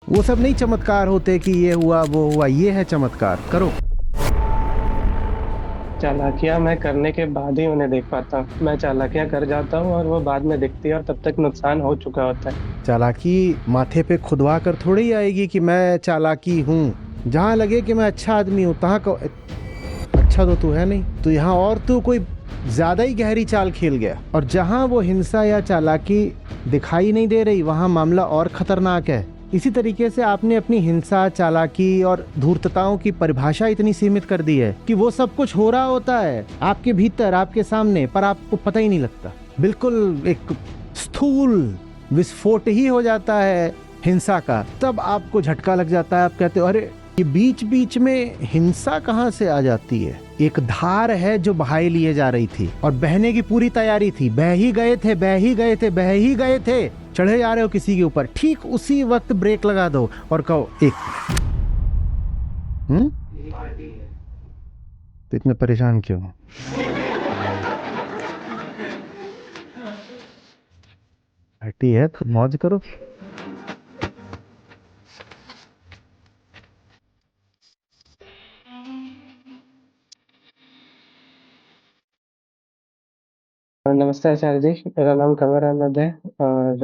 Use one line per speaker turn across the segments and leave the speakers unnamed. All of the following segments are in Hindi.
वो सब नहीं चमत्कार होते कि ये हुआ वो हुआ, ये है चमत्कार। करो।
चालाकियां मैं करने के बाद ही उन्हें देख पाता हूँ। मैं चालाकियां कर जाता हूँ और वो बाद में दिखती है और तब तक नुकसान हो चुका होता है।
चालाकी माथे पे खुदवा कर थोड़ी ही आएगी कि मैं चालाकी हूँ। जहाँ लगे कि मैं अच्छा आदमी हूँ तहाँ को अच्छा तो तू है नहीं, तो यहाँ और तू कोई ज्यादा ही गहरी चाल खेल गया। और जहाँ वो हिंसा या चालाकी दिखाई नहीं दे रही वहाँ मामला और खतरनाक है। इसी तरीके से आपने अपनी हिंसा, चालाकी और धूर्तताओं की परिभाषा इतनी सीमित कर दी है कि वो सब कुछ हो रहा होता है आपके भीतर, आपके सामने, पर आपको पता ही नहीं लगता। बिल्कुल एक स्थूल विस्फोट ही हो जाता है हिंसा का, तब आपको झटका लग जाता है। आप कहते हो अरे ये बीच बीच में हिंसा कहाँ से आ जाती है। एक धार है जो बहाई लिए जा रही थी और बहने की पूरी तैयारी थी। बह ही गए थे, बह ही गए थे, बह ही गए थे। चढ़े जा रहे हो किसी के ऊपर, ठीक उसी वक्त ब्रेक लगा दो और कहो एक। तो इतने परेशान क्यों? हटी है तो मौज करो।
और नमस्ते आचार्य जी, मेरा नाम कमर अहमद है और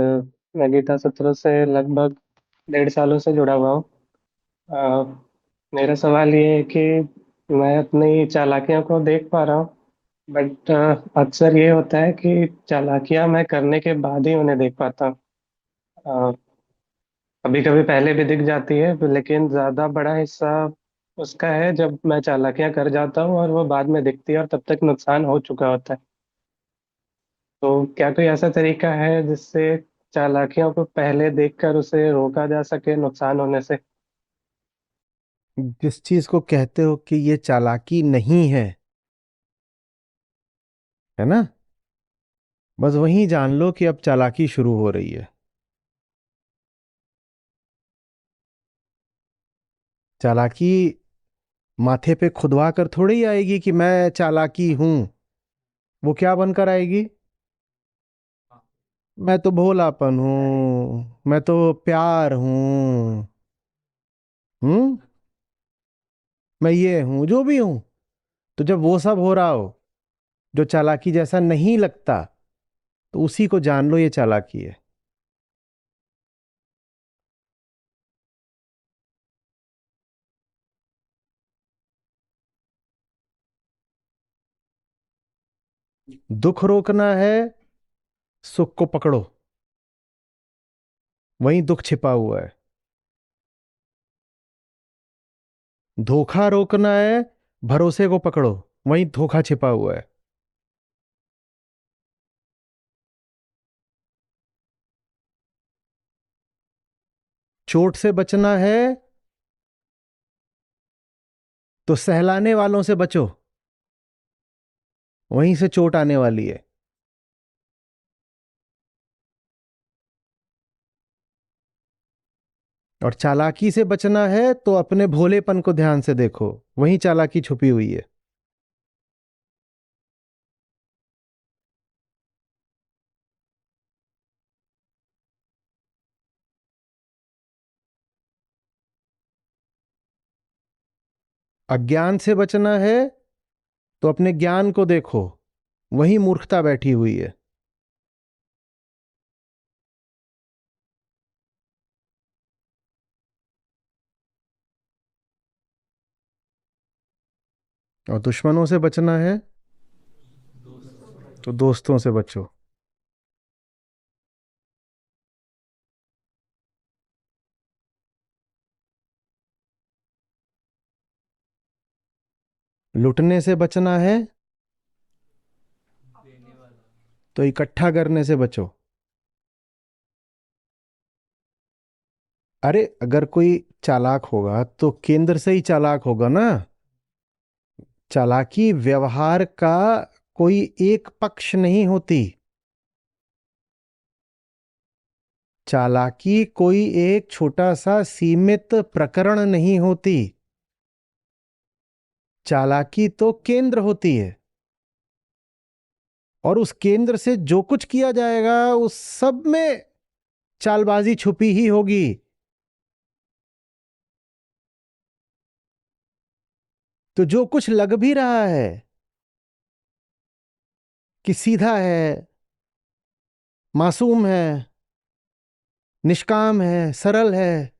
मैं गीता सत्रों से लगभग 1.5 सालों से जुड़ा हुआ हूँ। अ, मेरा सवाल ये है कि मैं अपनी चालाकियों को देख पा रहा हूँ, बट अक्सर ये होता है कि चालाकियां मैं करने के बाद ही उन्हें देख पाता हूँ। कभी कभी पहले भी दिख जाती है, लेकिन ज्यादा बड़ा हिस्सा उसका है जब मैं चालाकियां कर जाता हूँ और वो बाद में दिखती है और तब तक नुकसान हो चुका होता है। तो क्या कोई ऐसा तरीका है जिससे चालाकियों को पहले देखकर उसे रोका जा सके नुकसान होने से?
जिस चीज को कहते हो कि ये चालाकी नहीं है ना, बस वहीं जान लो कि अब चालाकी शुरू हो रही है। चालाकी माथे पे खुदवा कर थोड़ी ही आएगी कि मैं चालाकी हूं। वो क्या बनकर आएगी? मैं तो भोलापन हूं, मैं तो प्यार हूं। हम्म। मैं ये हूं, जो भी हूं। तो जब वो सब हो रहा हो जो चालाकी जैसा नहीं लगता, तो उसी को जान लो ये चालाकी है। दुख रोकना है, सुख को पकड़ो, वहीं दुख छिपा हुआ है। धोखा रोकना है, भरोसे को पकड़ो, वहीं धोखा छिपा हुआ है। चोट से बचना है तो सहलाने वालों से बचो, वहीं से चोट आने वाली है। और चालाकी से बचना है तो अपने भोलेपन को ध्यान से देखो, वहीं चालाकी छुपी हुई है। अज्ञान से बचना है तो अपने ज्ञान को देखो, वहीं मूर्खता बैठी हुई है। और दुश्मनों से बचना है तो दोस्तों से बचो। लुटने से बचना है तो इकट्ठा करने से बचो। अरे अगर कोई चालाक होगा तो केंद्र से ही चालाक होगा ना। चालाकी व्यवहार का कोई एक पक्ष नहीं होती। चालाकी कोई एक छोटा सा सीमित प्रकरण नहीं होती। चालाकी तो केंद्र होती है, और उस केंद्र से जो कुछ किया जाएगा उस सब में चालबाजी छुपी ही होगी। तो जो कुछ लग भी रहा है कि सीधा है, मासूम है, निष्काम है, सरल है,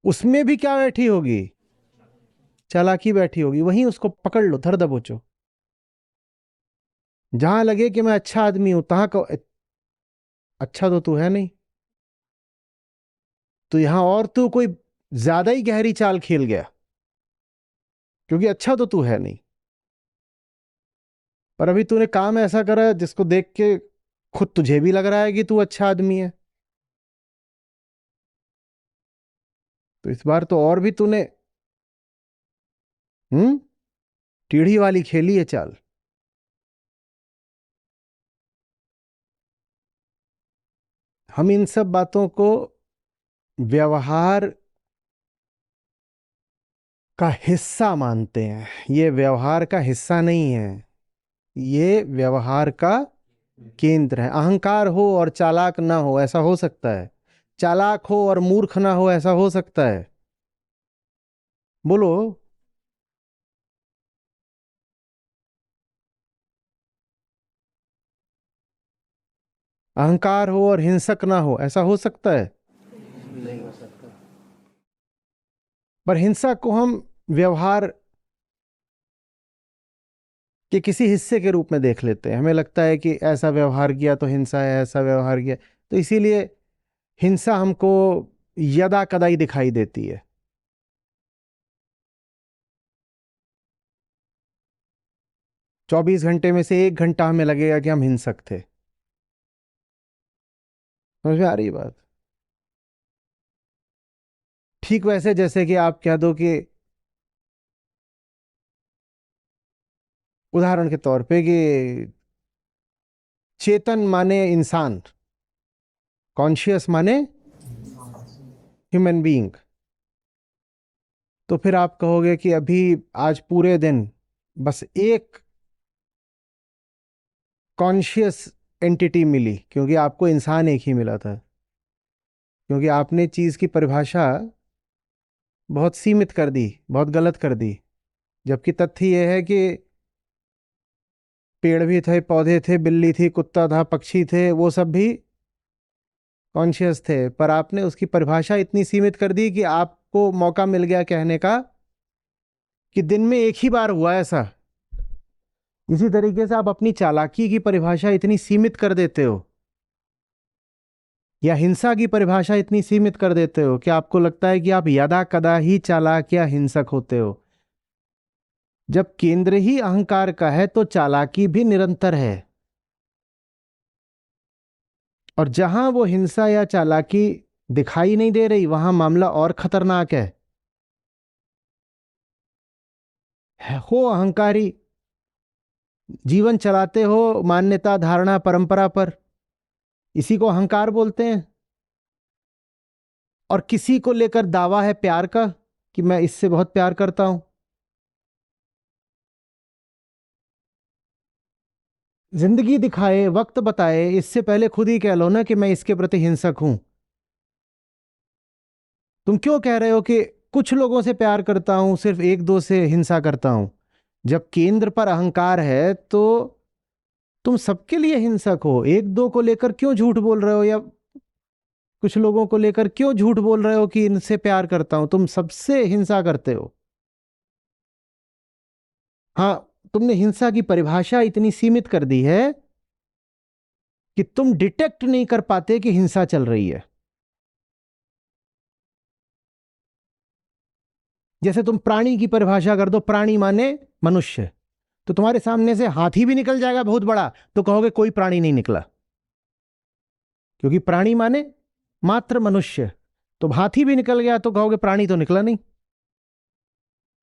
उसमें भी क्या बैठी होगी? चालाकी बैठी होगी। वहीं उसको पकड़ लो, धर दबोचो। जहां लगे कि मैं अच्छा आदमी हूं, तहां को अच्छा तो तू है नहीं। तो यहां और तू कोई ज्यादा ही गहरी चाल खेल गया, क्योंकि अच्छा तो तू है नहीं। पर अभी तूने काम ऐसा करा जिसको देख के खुद तुझे भी लग रहा है कि तू अच्छा आदमी है। तो इस बार तो और भी तूने टीढ़ी वाली खेली है चाल। हम इन सब बातों को व्यवहार का हिस्सा मानते हैं। ये व्यवहार का हिस्सा नहीं है, ये व्यवहार का केंद्र है। अहंकार हो और चालाक ना हो, ऐसा हो सकता है? चालाक हो और मूर्ख ना हो, ऐसा हो सकता है? बोलो। अहंकार हो और हिंसक ना हो, ऐसा हो सकता है?
नहीं हो सकता।
पर हिंसा को हम व्यवहार के किसी हिस्से के रूप में देख लेते हैं। हमें लगता है कि ऐसा व्यवहार किया तो हिंसा है, ऐसा व्यवहार किया तो इसीलिए हिंसा हमको यदा कदाई दिखाई देती है। 24 घंटे में से 1 घंटा हमें लगेगा कि हम हिंसक थे। समझ में आ रही बात? ठीक वैसे जैसे कि आप कह दो कि उदाहरण के तौर पे कि चेतन माने इंसान, कॉन्शियस माने ह्यूमन बीइंग। तो फिर आप कहोगे कि अभी आज पूरे दिन बस एक कॉन्शियस एंटिटी मिली, क्योंकि आपको इंसान एक ही मिला था, क्योंकि आपने चीज की परिभाषा बहुत सीमित कर दी, बहुत गलत कर दी। जबकि तथ्य यह है कि पेड़ भी थे, पौधे थे, बिल्ली थी, कुत्ता था, पक्षी थे, वो सब भी कॉन्शियस थे। पर आपने उसकी परिभाषा इतनी सीमित कर दी कि आपको मौका मिल गया कहने का कि दिन में एक ही बार हुआ ऐसा। इसी तरीके से आप अपनी चालाकी की परिभाषा इतनी सीमित कर देते हो, या हिंसा की परिभाषा इतनी सीमित कर देते हो कि आपको लगता है कि आप यदा कदा ही चालाक या हिंसक होते हो। जब केंद्र ही अहंकार का है तो चालाकी भी निरंतर है। और जहां वो हिंसा या चालाकी दिखाई नहीं दे रही, वहां मामला और खतरनाक है। हो अहंकारी, जीवन चलाते हो मान्यता, धारणा, परंपरा पर, इसी को अहंकार बोलते हैं। और किसी को लेकर दावा है प्यार का कि मैं इससे बहुत प्यार करता हूं। जिंदगी दिखाए, वक्त बताए, इससे पहले खुद ही कह लो ना कि मैं इसके प्रति हिंसक हूं। तुम क्यों कह रहे हो कि कुछ लोगों से प्यार करता हूं, सिर्फ एक दो से हिंसा करता हूं? जब केंद्र पर अहंकार है तो तुम सबके लिए हिंसक हो। एक दो को लेकर क्यों झूठ बोल रहे हो, या कुछ लोगों को लेकर क्यों झूठ बोल रहे हो कि इनसे प्यार करता हूं? तुम सबसे हिंसा करते हो। हाँ, तुमने हिंसा की परिभाषा इतनी सीमित कर दी है कि तुम डिटेक्ट नहीं कर पाते कि हिंसा चल रही है। जैसे तुम प्राणी की परिभाषा कर दो, प्राणी माने मनुष्य, तो तुम्हारे सामने से हाथी भी निकल जाएगा बहुत बड़ा, तो कहोगे कोई प्राणी नहीं निकला, क्योंकि प्राणी माने मात्र मनुष्य। तो हाथी भी निकल गया तो कहोगे प्राणी तो निकला नहीं।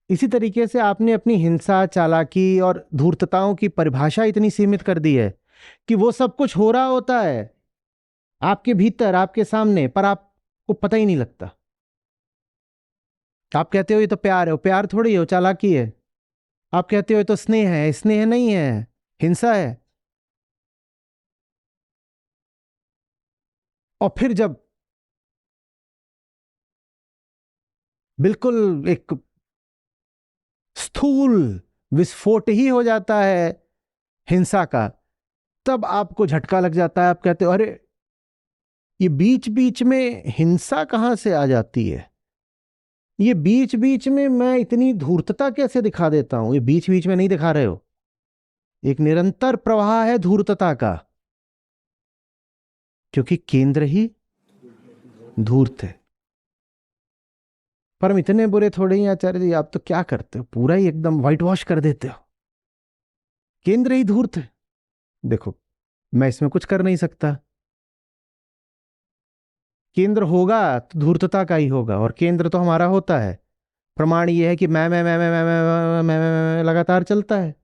इसी तरीके से आपने अपनी हिंसा, चालाकी और धूर्तताओं की परिभाषा इतनी सीमित कर दी है कि वो सब कुछ हो रहा होता है आपके भीतर, आपके सामने, पर आपको पता ही नहीं लगता। आप कहते हो ये तो प्यार है, वो प्यार थोड़ी है, वो चालाकी है। आप कहते हो ये तो स्नेह है, स्नेह नहीं है, हिंसा है। और फिर जब बिल्कुल एक स्थूल विस्फोट ही हो जाता है हिंसा का, तब आपको झटका लग जाता है। आप कहते हो अरे ये बीच बीच में हिंसा कहां से आ जाती है, ये बीच बीच में मैं इतनी धूर्तता कैसे दिखा देता हूं। ये बीच बीच में नहीं दिखा रहे हो, एक निरंतर प्रवाह है धूर्तता का, क्योंकि केंद्र ही धूर्त है। पर हम इतने बुरे थोड़े ही आचार्य जी, आप तो क्या करते हो, पूरा ही एकदम व्हाइट वॉश कर देते हो, केंद्र ही धूर्त है। देखो मैं इसमें कुछ कर नहीं सकता, केंद्र होगा तो धूर्तता का ही होगा, और केंद्र तो हमारा होता है। प्रमाण ये है कि मैं लगातार चलता है।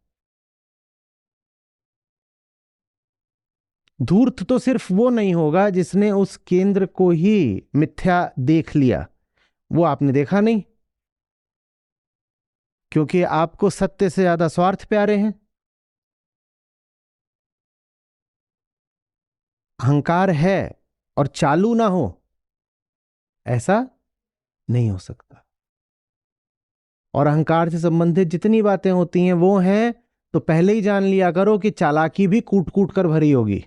धूर्त तो सिर्फ वो नहीं होगा जिसने उस केंद्र को ही मिथ्या देख लिया, वो आपने देखा नहीं, क्योंकि आपको सत्य से ज्यादा स्वार्थ प्यारे हैं। अहंकार है और चालू ना हो, ऐसा नहीं हो सकता। और अहंकार से संबंधित जितनी बातें होती हैं वो हैं, तो पहले ही जान लिया करो कि चालाकी भी कूट कूट कर भरी होगी।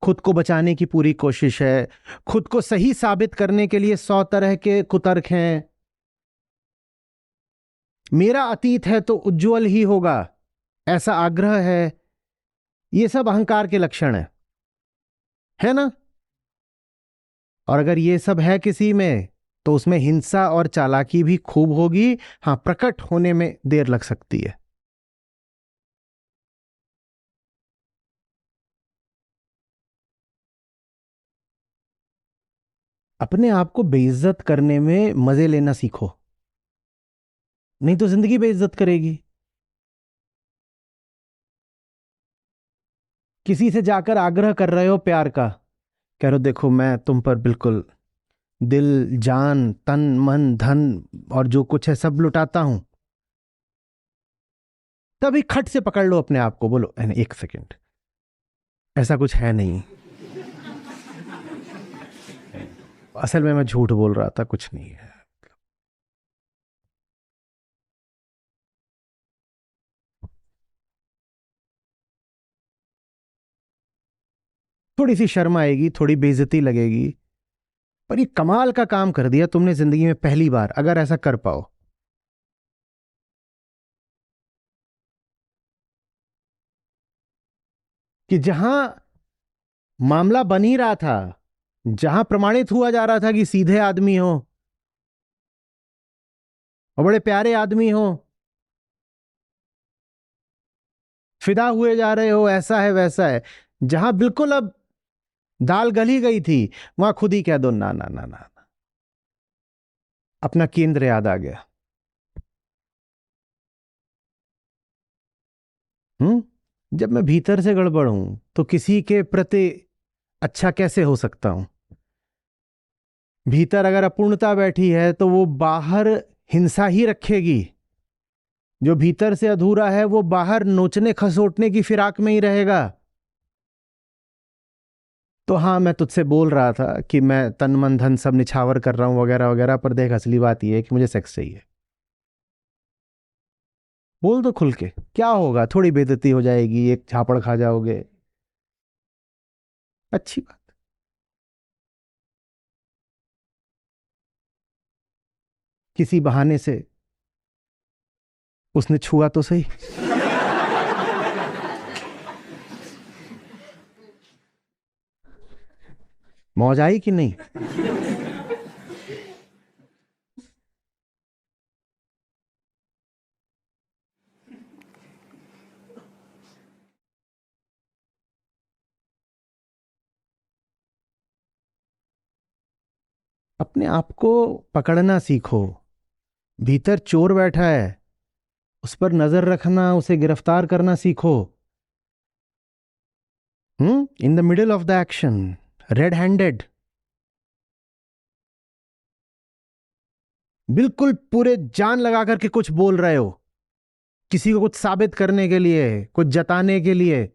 खुद को बचाने की पूरी कोशिश है, खुद को सही साबित करने के लिए 100 तरह के कुतर्क हैं। मेरा अतीत है तो उज्जवल ही होगा, ऐसा आग्रह है। ये सब अहंकार के लक्षण है ना। और अगर ये सब है किसी में, तो उसमें हिंसा और चालाकी भी खूब होगी। हां, प्रकट होने में देर लग सकती है। अपने आप को बेइज्जत करने में मजे लेना सीखो, नहीं तो जिंदगी बेइज्जत करेगी। किसी से जाकर आग्रह कर रहे हो प्यार का, कह रहे हो देखो मैं तुम पर बिल्कुल दिल जान तन मन धन और जो कुछ है सब लुटाता हूं, तभी खट से पकड़ लो अपने आप को, बोलो एक सेकंड, ऐसा कुछ है नहीं, असल में मैं झूठ बोल रहा था, कुछ नहीं है। थोड़ी सी शर्म आएगी, थोड़ी बेइज्जती लगेगी, पर ये कमाल का काम कर दिया तुमने जिंदगी में पहली बार, अगर ऐसा कर पाओ। कि जहां मामला बन ही रहा था, जहां प्रमाणित हुआ जा रहा था कि सीधे आदमी हो और बड़े प्यारे आदमी हो, फिदा हुए जा रहे हो, ऐसा है वैसा है, जहां बिल्कुल अब दाल गली गई थी, वहां खुद ही कह दो ना ना ना ना ना। अपना केंद्र याद आ गया। जब मैं भीतर से गड़बड़ हूं तो किसी के प्रति अच्छा कैसे हो सकता हूं। भीतर अगर अपूर्णता बैठी है तो वो बाहर हिंसा ही रखेगी। जो भीतर से अधूरा है वो बाहर नोचने खसोटने की फिराक में ही रहेगा। तो हाँ, मैं तुझसे बोल रहा था कि मैं तन मन धन सब निछावर कर रहा हूं वगैरह वगैरह, पर देख असली बात यह है कि मुझे सेक्स चाहिए। बोल दो खुल के, क्या होगा, थोड़ी बेइज्जती हो जाएगी, एक झापड़ खा जाओगे, अच्छी बात। किसी बहाने से उसने छुआ तो सही। मौज आई कि नहीं। अपने आप को पकड़ना सीखो। भीतर चोर बैठा है, उस पर नजर रखना, उसे गिरफ्तार करना सीखो। In the middle of the action, red handed, बिल्कुल पूरे जान लगा करके कुछ बोल रहे हो, किसी को कुछ साबित करने के लिए, कुछ जताने के लिए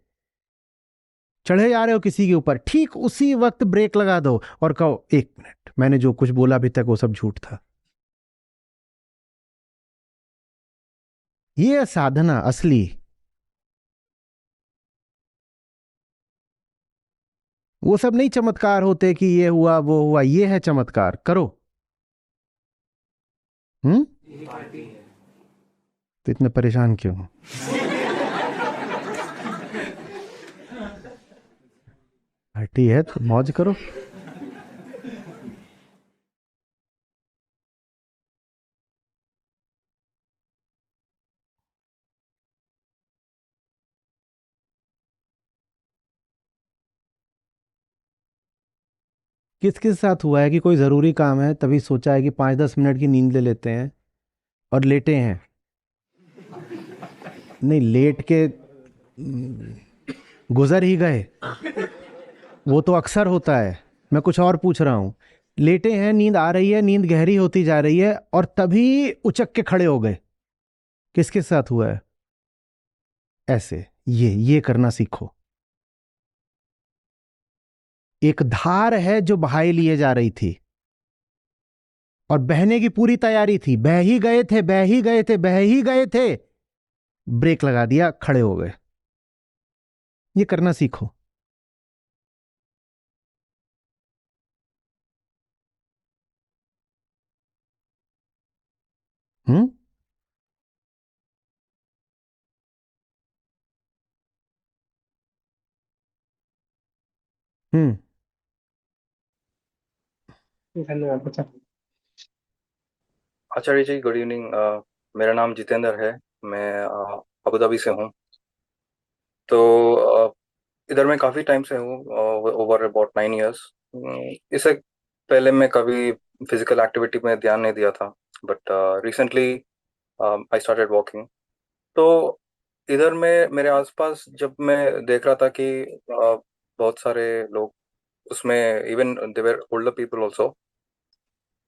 चढ़े जा रहे हो किसी के ऊपर, ठीक उसी वक्त ब्रेक लगा दो और कहो 1 मिनट, मैंने जो कुछ बोला अभी तक वो सब झूठ था। ये है साधना असली। वो सब नहीं चमत्कार होते कि ये हुआ वो हुआ, ये है चमत्कार। करो। हम्म। तो इतने परेशान क्यों हो? पार्टी है तो मौज करो। किस किस साथ हुआ है कि कोई ज़रूरी काम है तभी सोचा है कि 5-10 मिनट की नींद ले लेते हैं और लेटे हैं? नहीं, लेट के गुजर ही गए। वो तो अक्सर होता है। मैं कुछ और पूछ रहा हूँ। लेटे हैं, नींद आ रही है, नींद गहरी होती जा रही है और तभी उचक के खड़े हो गए। किसके साथ हुआ है ऐसे? ये करना सीखो। एक धार है जो बहाई लिए जा रही थी और बहने की पूरी तैयारी थी, बह ही गए थे, बह ही गए थे, बह ही गए थे, ब्रेक लगा दिया, खड़े हो गए। ये करना सीखो। हम्म। हम्म।
धन्यवाद। अच्छा।
आचार्य जी, गुड इवनिंग। मेरा नाम जितेंद्र है। मैं अबू धाबी से हूँ। तो इधर मैं काफ़ी टाइम से हूँ, ओवर अबाउट 9 इयर्स। इससे पहले मैं कभी फिजिकल एक्टिविटी में ध्यान नहीं दिया था, but recently I started walking. तो इधर में मेरे आसपास जब मैं देख रहा था कि बहुत सारे लोग उसमें, even they were older people also,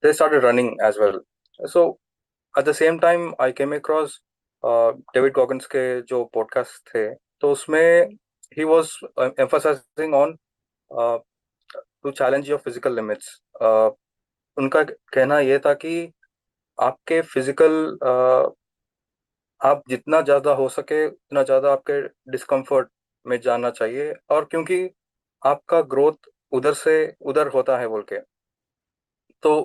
they started running as well. So at the same time I came across David Goggins के जो पॉडकास्ट थे, तो उसमें ही was emphasising on to challenge your physical limits. उनका कहना यह था कि आपके फिजिकल, आप जितना ज़्यादा हो सके उतना ज़्यादा आपके डिस्कम्फर्ट में जाना चाहिए, और क्योंकि आपका ग्रोथ उधर से उधर होता है बोल के। तो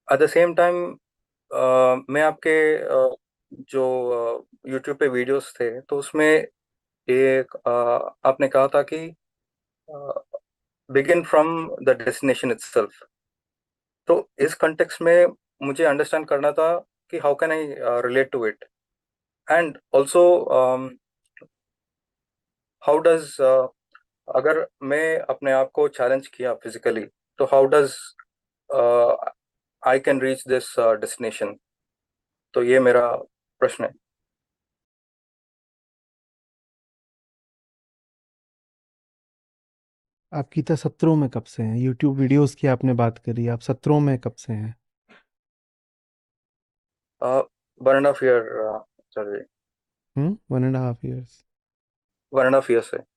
एट द सेम टाइम मैं आपके जो यूट्यूब पे वीडियोस थे, तो उसमें एक आपने कहा था कि begin from the destination itself. तो इस कंटेक्स्ट में मुझे अंडरस्टैंड करना था कि how can I relate to it, and also how does, अगर मैं अपने आप को चैलेंज किया फिजिकली, तो how does I can reach this destination. तो ये मेरा प्रश्न है।
आप गीता सत्रों में कब से हैं? यूट्यूब वीडियोस की आपने बात करी, आप सत्रों में कब से हैं?
1.5 ईयर, सॉरी,
1.5 years।
1.5 ईयर से।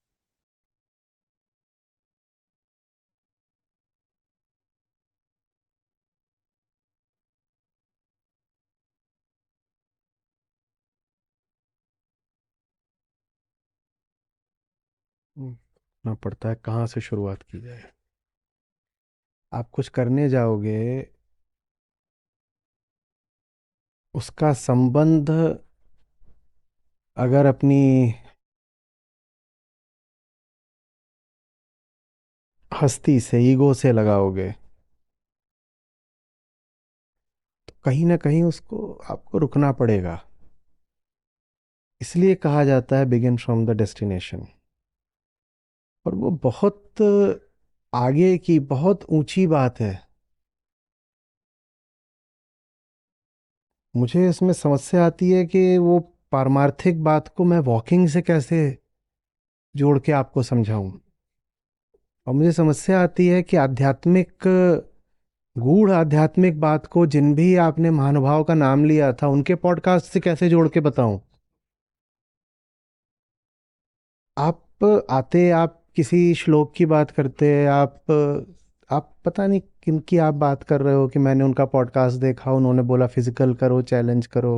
ना पड़ता है कहाँ से शुरुआत की जाए। आप कुछ करने जाओगे, उसका संबंध अगर अपनी हस्ती से, ईगो से लगाओगे, तो कहीं ना कहीं उसको आपको रुकना पड़ेगा। इसलिए कहा जाता है बिगिन फ्रॉम द डेस्टिनेशन। और वो बहुत आगे की बहुत ऊंची बात है। मुझे इसमें समस्या आती है कि वो पारमार्थिक बात को मैं वॉकिंग से कैसे जोड़ के आपको समझाऊं। और मुझे समस्या आती है कि आध्यात्मिक, गूढ़ आध्यात्मिक बात को जिन भी आपने महानुभाव का नाम लिया था उनके पॉडकास्ट से कैसे जोड़ के बताऊं। आप आते, आप किसी श्लोक की बात करते, आप पता नहीं किन की आप बात कर रहे हो कि मैंने उनका पॉडकास्ट देखा, उन्होंने बोला फिजिकल करो, चैलेंज करो।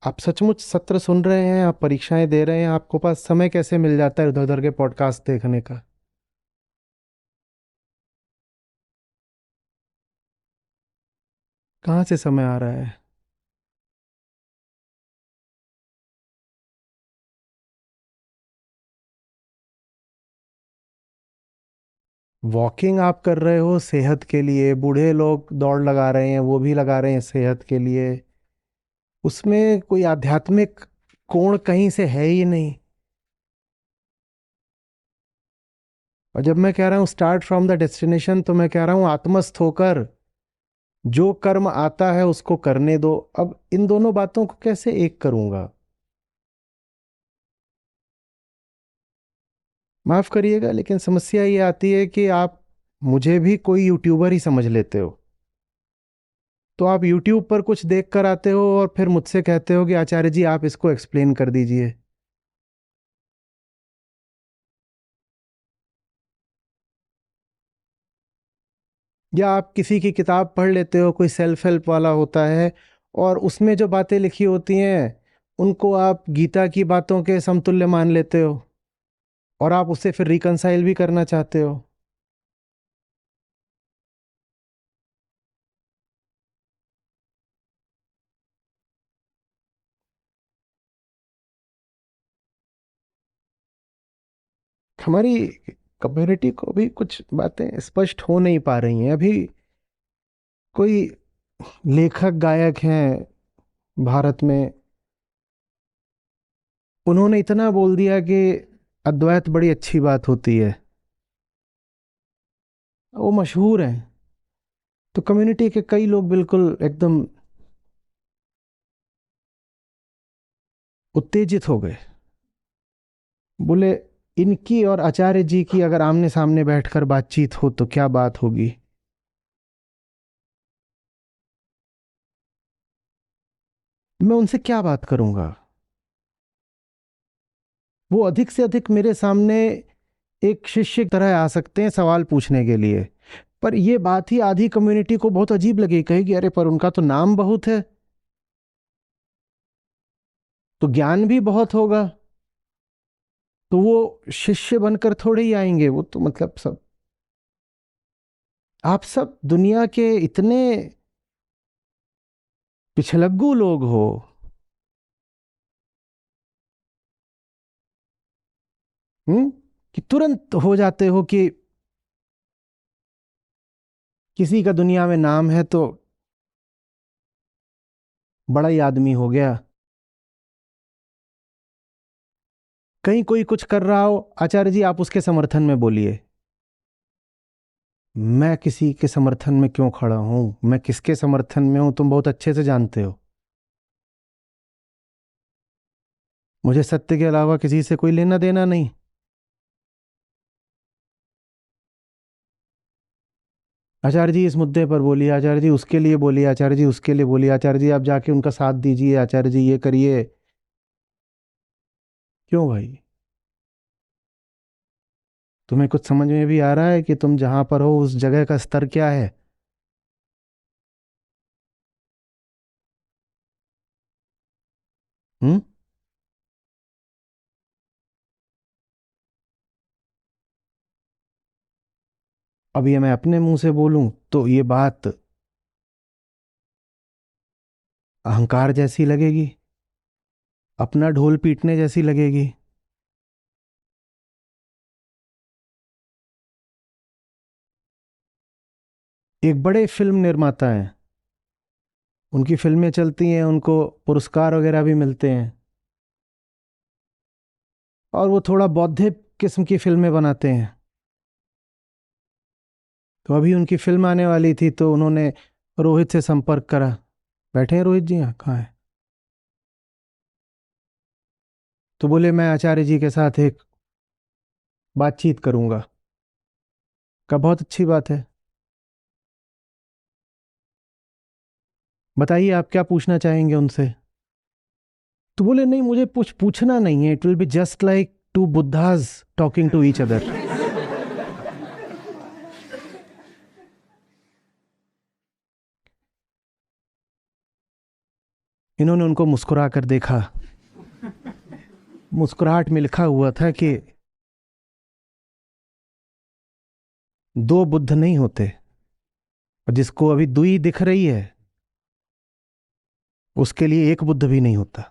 आप सचमुच सत्र सुन रहे हैं, आप परीक्षाएं दे रहे हैं, आपको पास समय कैसे मिल जाता है इधर उधर के पॉडकास्ट देखने का? कहाँ से समय आ रहा है? वॉकिंग आप कर रहे हो सेहत के लिए, बूढ़े लोग दौड़ लगा रहे हैं, वो भी लगा रहे हैं सेहत के लिए। उसमें कोई आध्यात्मिक कोण कहीं से है ही नहीं। और जब मैं कह रहा हूँ स्टार्ट फ्रॉम द डेस्टिनेशन, तो मैं कह रहा हूँ आत्मस्थ होकर जो कर्म आता है उसको करने दो। अब इन दोनों बातों को कैसे एक करूंगा? माफ करिएगा, लेकिन समस्या ये आती है कि आप मुझे भी कोई यूट्यूबर ही समझ लेते हो। तो आप यूट्यूब पर कुछ देख कर आते हो और फिर मुझसे कहते हो कि आचार्य जी आप इसको एक्सप्लेन कर दीजिए। या आप किसी की किताब पढ़ लेते हो, कोई सेल्फ हेल्प वाला होता है, और उसमें जो बातें लिखी होती हैं उनको आप गीता की बातों के समतुल्य मान लेते हो, और आप उससे फिर रिकंसाइल भी करना चाहते हो। हमारी कम्युनिटी को भी कुछ बातें स्पष्ट हो नहीं पा रही हैं अभी। कोई लेखक गायक हैं भारत में, उन्होंने इतना बोल दिया कि अद्वैत बड़ी अच्छी बात होती है, वो मशहूर हैं। तो कम्युनिटी के कई लोग बिल्कुल एकदम उत्तेजित हो गए। बोले इनकी और आचार्य जी की अगर आमने सामने बैठकर बातचीत हो तो क्या बात होगी। मैं उनसे क्या बात करूंगा? वो अधिक से अधिक मेरे सामने एक शिष्य की तरह आ सकते हैं सवाल पूछने के लिए, पर ये बात ही आधी कम्युनिटी को बहुत अजीब लगी। कहेगी अरे पर उनका तो नाम बहुत है, तो ज्ञान भी बहुत होगा, तो वो शिष्य बनकर थोड़े ही आएंगे। वो तो मतलब सब, आप सब दुनिया के इतने पिछलग्गू लोग हो, कि तुरंत हो जाते हो कि किसी का दुनिया में नाम है तो बड़ा ही आदमी हो गया। कहीं कोई कुछ कर रहा हो, आचार्य जी आप उसके समर्थन में बोलिए। मैं किसी के समर्थन में क्यों खड़ा हूं? मैं किसके समर्थन में हूं तुम बहुत अच्छे से जानते हो। मुझे सत्य के अलावा किसी से कोई लेना देना नहीं। आचार्य जी इस मुद्दे पर बोलिए, आचार्य जी उसके लिए बोलिए, आचार्य जी उसके लिए बोलिए, आचार्य जी आप जाके उनका साथ दीजिए, आचार्य जी ये करिए। क्यों भाई? तुम्हें कुछ समझ में भी आ रहा है कि तुम जहां पर हो उस जगह का स्तर क्या है? हम्म। अब ये मैं अपने मुंह से बोलूं तो ये बात अहंकार जैसी लगेगी, अपना ढोल पीटने जैसी लगेगी। एक बड़े फिल्म निर्माता हैं, उनकी फिल्में चलती हैं, उनको पुरस्कार वगैरह भी मिलते हैं, और वो थोड़ा बौद्धिक किस्म की फिल्में बनाते हैं। तो अभी उनकी फिल्म आने वाली थी तो उन्होंने रोहित से संपर्क करा। बैठे हैं रोहित जी? यहाँ कहाँ है? तो बोले मैं आचार्य जी के साथ एक बातचीत करूंगा। का बहुत अच्छी बात है, बताइए आप क्या पूछना चाहेंगे उनसे। तो बोले नहीं मुझे कुछ पूछना नहीं है, it will be just like two Buddhas talking to each other. इन्होंने उनको मुस्कुरा कर देखा। मुस्कुराहट में लिखा हुआ था कि दो बुद्ध नहीं होते, और जिसको अभी दुई दिख रही है उसके लिए एक बुद्ध भी नहीं होता।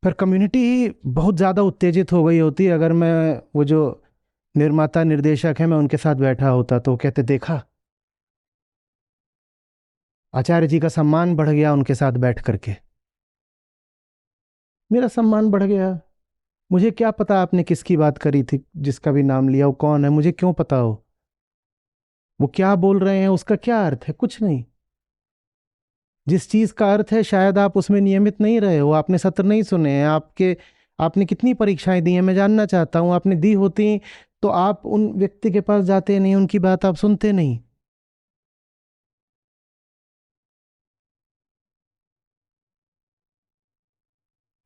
पर कम्युनिटी बहुत ज़्यादा उत्तेजित हो गई होती अगर मैं, वो जो निर्माता निर्देशक है, मैं उनके साथ बैठा होता तो वो कहते, देखा, आचार्य जी का सम्मान बढ़ गया उनके साथ बैठ करके। मेरा सम्मान बढ़ गया। मुझे क्या पता आपने किसकी बात करी थी, जिसका भी नाम लिया, वो कौन है, मुझे क्यों पता हो, वो क्या बोल रहे हैं, उसका क्या अर्थ है, कुछ नहीं। जिस चीज का अर्थ है शायद आप उसमें नियमित नहीं रहे हो, आपने सत्र नहीं सुने हैं, आपने कितनी परीक्षाएं दी हैं, मैं जानना चाहता हूं। आपने दी होती तो आप उन व्यक्ति के पास जाते नहीं, उनकी बात आप सुनते नहीं।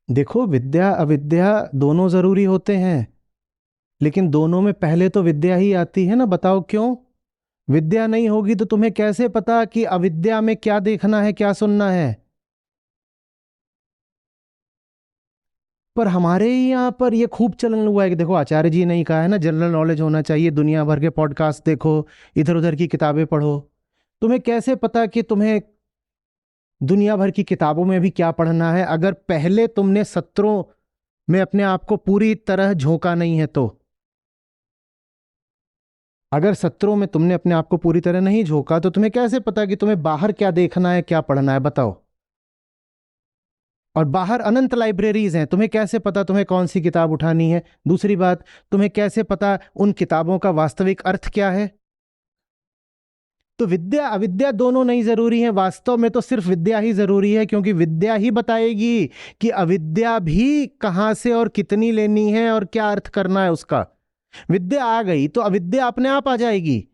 देखो, विद्या अविद्या दोनों जरूरी होते हैं, लेकिन दोनों में पहले तो विद्या ही आती है ना। बताओ क्यों? विद्या नहीं होगी तो तुम्हें कैसे पता कि अविद्या में क्या देखना है, क्या सुनना है। पर हमारे ही यहाँ पर ये खूब चलन हुआ है कि देखो, आचार्य जी ने ही कहा है ना, जनरल नॉलेज होना चाहिए, दुनिया भर के पॉडकास्ट देखो, इधर उधर की किताबें पढ़ो। तुम्हें कैसे पता कि तुम्हें दुनिया भर की किताबों में भी क्या पढ़ना है, अगर पहले तुमने सत्रों में अपने आप को पूरी तरह झोंका नहीं है तो? अगर सत्रों में तुमने अपने आप को पूरी तरह नहीं झोंका तो तुम्हें कैसे पता कि तुम्हें बाहर क्या देखना है, क्या पढ़ना है? बताओ। और बाहर अनंत लाइब्रेरीज हैं, तुम्हें कैसे पता तुम्हें कौन सी किताब उठानी है? दूसरी बात, तुम्हें कैसे पता उन किताबों का वास्तविक अर्थ क्या है? तो विद्या अविद्या दोनों नहीं जरूरी है, वास्तव में तो सिर्फ विद्या ही जरूरी है, क्योंकि विद्या ही बताएगी कि अविद्या भी कहां से और कितनी लेनी है और क्या अर्थ करना है उसका। विद्या आ गई तो अविद्या अपने आप आ जाएगी,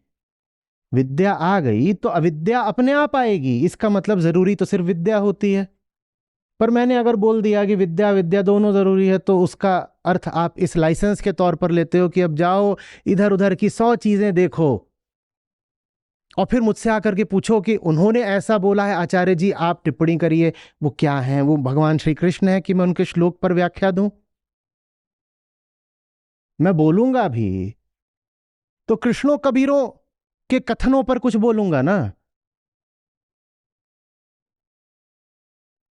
विद्या आ गई तो अविद्या अपने आप आएगी। इसका मतलब जरूरी तो सिर्फ विद्या होती है। पर मैंने अगर बोल दिया कि विद्या विद्या दोनों जरूरी है, तो उसका अर्थ आप इस लाइसेंस के तौर पर लेते हो कि अब जाओ इधर उधर की 100 चीजें देखो और फिर मुझसे आकर के पूछो कि उन्होंने ऐसा बोला है, आचार्य जी आप टिप्पणी करिए। वो क्या है? वो भगवान श्री कृष्ण है कि मैं उनके श्लोक पर व्याख्या दूं? मैं बोलूंगा भी तो कृष्णों कबीरों के कथनों पर कुछ बोलूंगा ना।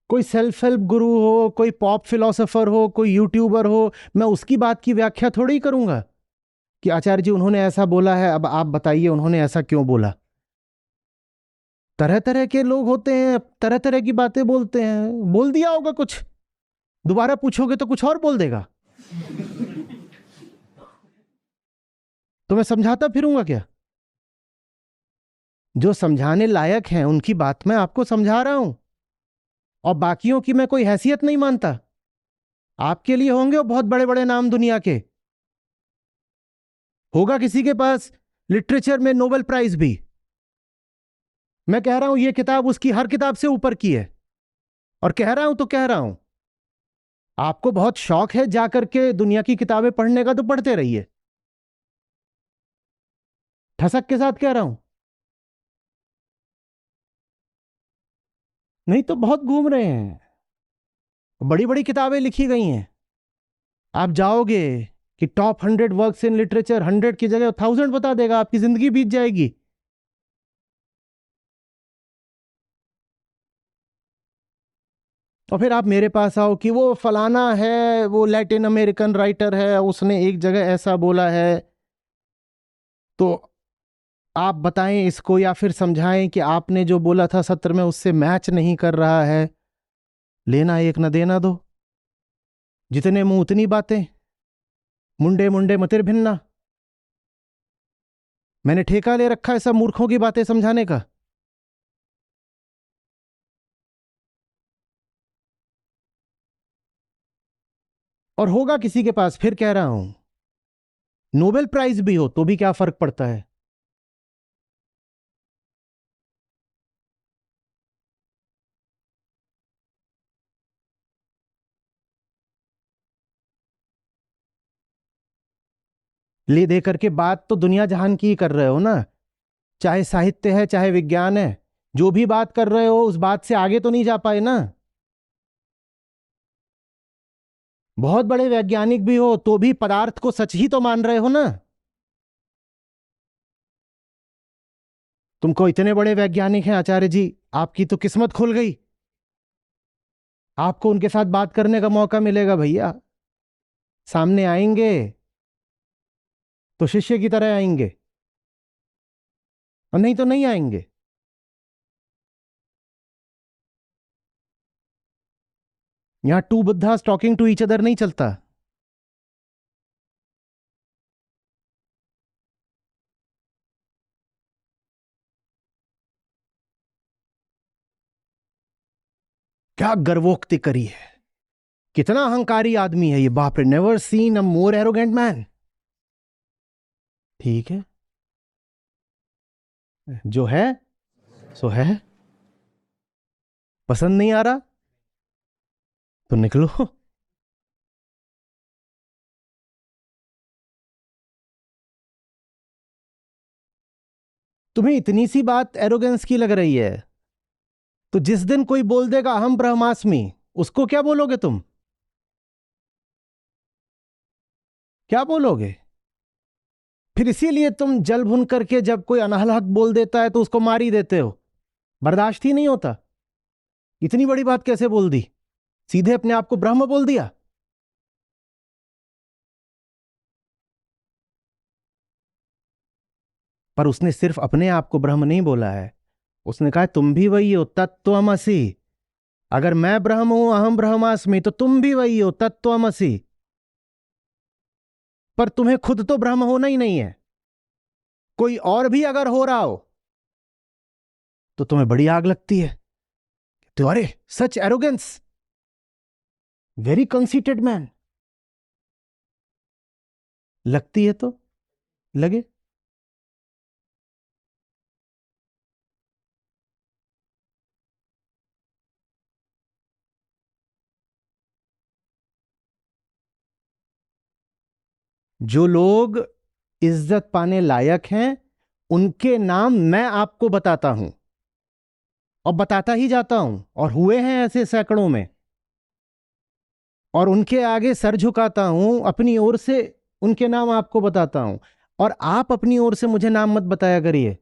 कोई सेल्फ हेल्प गुरु हो, कोई पॉप फिलोसोफर हो, कोई यूट्यूबर हो, मैं उसकी बात की व्याख्या थोड़ी करूंगा कि आचार्य जी उन्होंने ऐसा बोला है, अब आप बताइए उन्होंने ऐसा क्यों बोला। तरह तरह के लोग होते हैं, तरह तरह की बातें बोलते हैं, बोल दिया होगा कुछ, दोबारा पूछोगे तो कुछ और बोल देगा, तो मैं समझाता फिरूंगा क्या? जो समझाने लायक हैं उनकी बात मैं आपको समझा रहा हूं, और बाकियों की मैं कोई हैसियत नहीं मानता। आपके लिए होंगे वो बहुत बड़े बड़े नाम दुनिया के, होगा किसी के पास लिटरेचर में नोबेल प्राइज भी। मैं कह रहा हूं ये किताब उसकी हर किताब से ऊपर की है, और कह रहा हूं तो कह रहा हूं। आपको बहुत शौक है जाकर के दुनिया की किताबें पढ़ने का, तो पढ़ते रहिए, ठसक के साथ कह रहा हूं। नहीं तो बहुत घूम रहे हैं, बड़ी बड़ी किताबें लिखी गई हैं। आप जाओगे कि टॉप 100 वर्क्स इन लिटरेचर, 100 की जगह 1000 बता देगा, आपकी जिंदगी बीत जाएगी। और फिर आप मेरे पास आओ कि वो फलाना है, वो लैटिन अमेरिकन राइटर है, उसने एक जगह ऐसा बोला है, तो आप बताएं इसको, या फिर समझाएं कि आपने जो बोला था सत्र में उससे मैच नहीं कर रहा है। लेना एक न देना दो, जितने मुंह उतनी बातें, मुंडे मुंडे मतिर भिन्ना। मैंने ठेका ले रखा है सब मूर्खों की बातें समझाने का। और होगा किसी के पास, फिर कह रहा हूं, नोबेल प्राइज भी हो तो भी क्या फर्क पड़ता है? ले दे करके बात तो दुनिया जहान की ही कर रहे हो ना, चाहे साहित्य है चाहे विज्ञान है। जो भी बात कर रहे हो उस बात से आगे तो नहीं जा पाए ना। बहुत बड़े वैज्ञानिक भी हो तो भी पदार्थ को सच ही तो मान रहे हो ना। तुमको इतने बड़े वैज्ञानिक हैं आचार्य जी, आपकी तो किस्मत खुल गई। आपको उनके साथ बात करने का मौका मिलेगा भैया। सामने आएंगे तो शिष्य की तरह आएंगे और नहीं तो नहीं आएंगे। यहां two Buddhas talking to each other नहीं चलता। क्या गर्वोक्ति करी है, कितना अहंकारी आदमी है ये, बाप रे, never seen a more arrogant man. ठीक है, जो है सो है। पसंद नहीं आ रहा तो निकलो। तुम्हें इतनी सी बात एरोगेंस की लग रही है, तो जिस दिन कोई बोल देगा अहम ब्रह्मास्मि, उसको क्या बोलोगे तुम? क्या बोलोगे? फिर इसीलिए तुम जल भुन करके जब कोई अनहल हक बोल देता है तो उसको मार ही देते हो। बर्दाश्त ही नहीं होता। इतनी बड़ी बात कैसे बोल दी, सीधे अपने आप को ब्रह्म बोल दिया। पर उसने सिर्फ अपने आप को ब्रह्म नहीं बोला है, उसने कहा तुम भी वही हो, तत्त्वमसि। अगर मैं ब्रह्म हूं, अहम ब्रह्मास्मि, तो तुम भी वही हो, तत्त्वमसि। पर तुम्हें खुद तो ब्रह्म होना ही नहीं है। कोई और भी अगर हो रहा हो तो तुम्हें बड़ी आग लगती है। तो अरे, सच एरोगेंस, वेरी कंसीटेड मैन। लगती है तो लगे। जो लोग इज्जत पाने लायक हैं उनके नाम मैं आपको बताता हूं और बताता ही जाता हूं, और हुए हैं ऐसे सैकड़ों में। और उनके आगे सर झुकाता हूं, अपनी ओर से उनके नाम आपको बताता हूं। और आप अपनी ओर से मुझे नाम मत बताया करिए।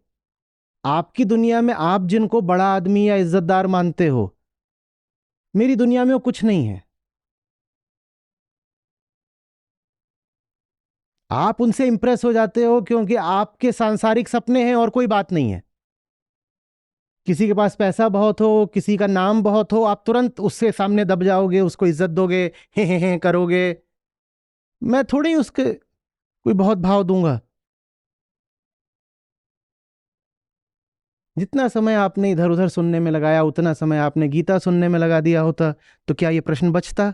आपकी दुनिया में आप जिनको बड़ा आदमी या इज्जतदार मानते हो, मेरी दुनिया में वो कुछ नहीं है। आप उनसे इंप्रेस हो जाते हो क्योंकि आपके सांसारिक सपने हैं और कोई बात नहीं है। किसी के पास पैसा बहुत हो, किसी का नाम बहुत हो, आप तुरंत उसके सामने दब जाओगे, उसको इज्जत दोगे, हे करोगे। मैं थोड़ी उसके कोई बहुत भाव दूंगा। जितना समय आपने इधर उधर सुनने में लगाया उतना समय आपने गीता सुनने में लगा दिया होता तो क्या ये प्रश्न बचता?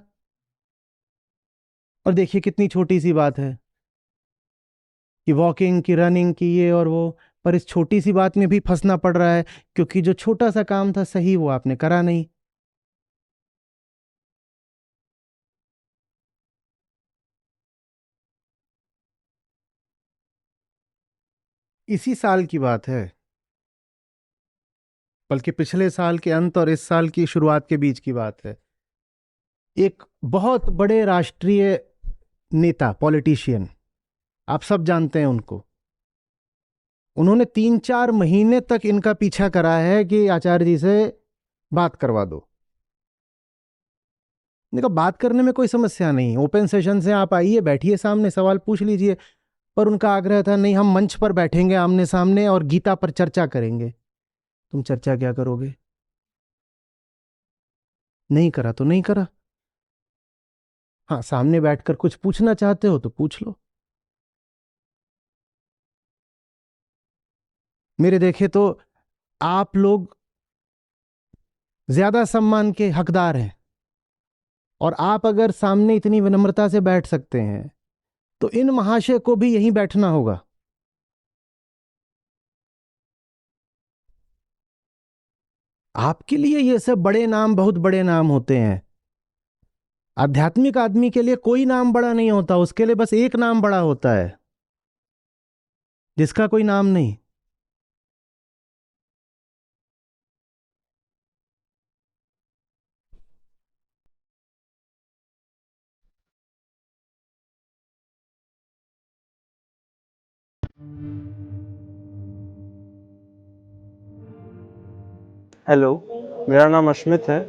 और देखिए कितनी छोटी सी बात है कि वॉकिंग की, रनिंग की, ये और वो, पर इस छोटी सी बात में भी फंसना पड़ रहा है क्योंकि जो छोटा सा काम था सही वो आपने करा नहीं। इसी साल की बात है, बल्कि पिछले साल के अंत और इस साल की शुरुआत के बीच की बात है। एक बहुत बड़े राष्ट्रीय नेता, पॉलिटिशियन, आप सब जानते हैं उनको, उन्होंने 3-4 महीने तक इनका पीछा करा है कि आचार्य जी से बात करवा दो। देखो, बात करने में कोई समस्या नहीं, ओपन सेशन से आप आइए, बैठिए, सामने सवाल पूछ लीजिए। पर उनका आग्रह था नहीं, हम मंच पर बैठेंगे आमने सामने और गीता पर चर्चा करेंगे। तुम चर्चा क्या करोगे? नहीं करा तो नहीं करा। हाँ, सामने बैठकर कुछ पूछना चाहते हो तो पूछ लो। मेरे देखे तो आप लोग ज्यादा सम्मान के हकदार हैं, और आप अगर सामने इतनी विनम्रता से बैठ सकते हैं तो इन महाशय को भी यहीं बैठना होगा। आपके लिए ये सब बड़े नाम बहुत बड़े नाम होते हैं। आध्यात्मिक आदमी के लिए कोई नाम बड़ा नहीं होता, उसके लिए बस एक नाम बड़ा होता है, जिसका कोई नाम नहीं।
हेलो, मेरा नाम अश्मित है।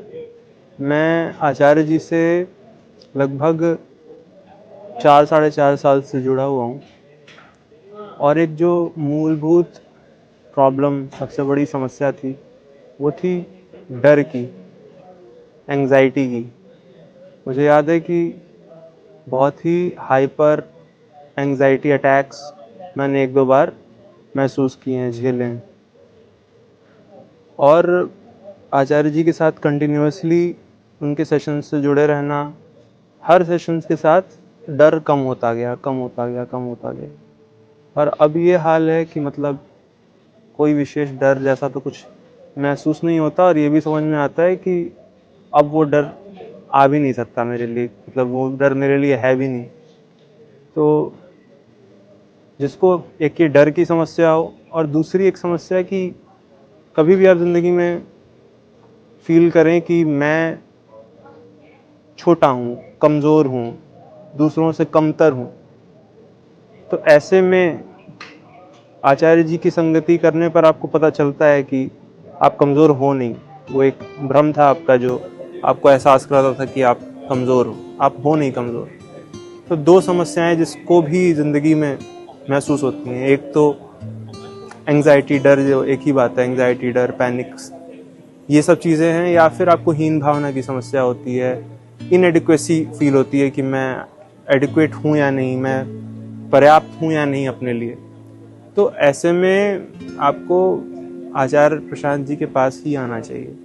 मैं आचार्य जी से लगभग 4 साढ़े 4 साल से जुड़ा हुआ हूँ और एक जो मूलभूत प्रॉब्लम, सबसे बड़ी समस्या थी, वो थी डर की, एंग्ज़ायटी की। मुझे याद है कि बहुत ही हाइपर एंग्ज़ायटी अटैक्स मैंने 1-2 बार महसूस किए हैं, झेले हैं। और आचार्य जी के साथ कंटिन्यूअसली उनके सेशंस से जुड़े रहना, हर सेशंस के साथ डर कम होता गया, कम होता गया, कम होता गया। और अब ये हाल है कि मतलब कोई विशेष डर जैसा तो कुछ महसूस नहीं होता और ये भी समझ में आता है कि अब वो डर आ भी नहीं सकता मेरे लिए, मतलब वो डर मेरे लिए है भी नहीं। तो जिसको एक ये डर की समस्या हो और दूसरी एक समस्या कि कभी भी आप ज़िंदगी में फ़ील करें कि मैं छोटा हूँ, कमज़ोर हूँ, दूसरों से कमतर हूँ, तो ऐसे में आचार्य जी की संगति करने पर आपको पता चलता है कि आप कमज़ोर हो नहीं। वो एक भ्रम था आपका जो आपको एहसास कराता था कि आप कमज़ोर आप हो नहीं कमज़ोर। तो 2 समस्याएं जिसको भी ज़िंदगी में महसूस होती हैं, एक तो एंग्ज़ायटी, डर, जो एक ही बात है, एंग्ज़ायटी, डर, पैनिक्स, ये सब चीज़ें हैं, या फिर आपको हीन भावना की समस्या होती है, इनएडिक्वेसी फील होती है कि मैं एडिक्वेट हूँ या नहीं, मैं पर्याप्त हूँ या नहीं अपने लिए। तो ऐसे में आपको आचार्य प्रशांत जी के पास ही आना चाहिए।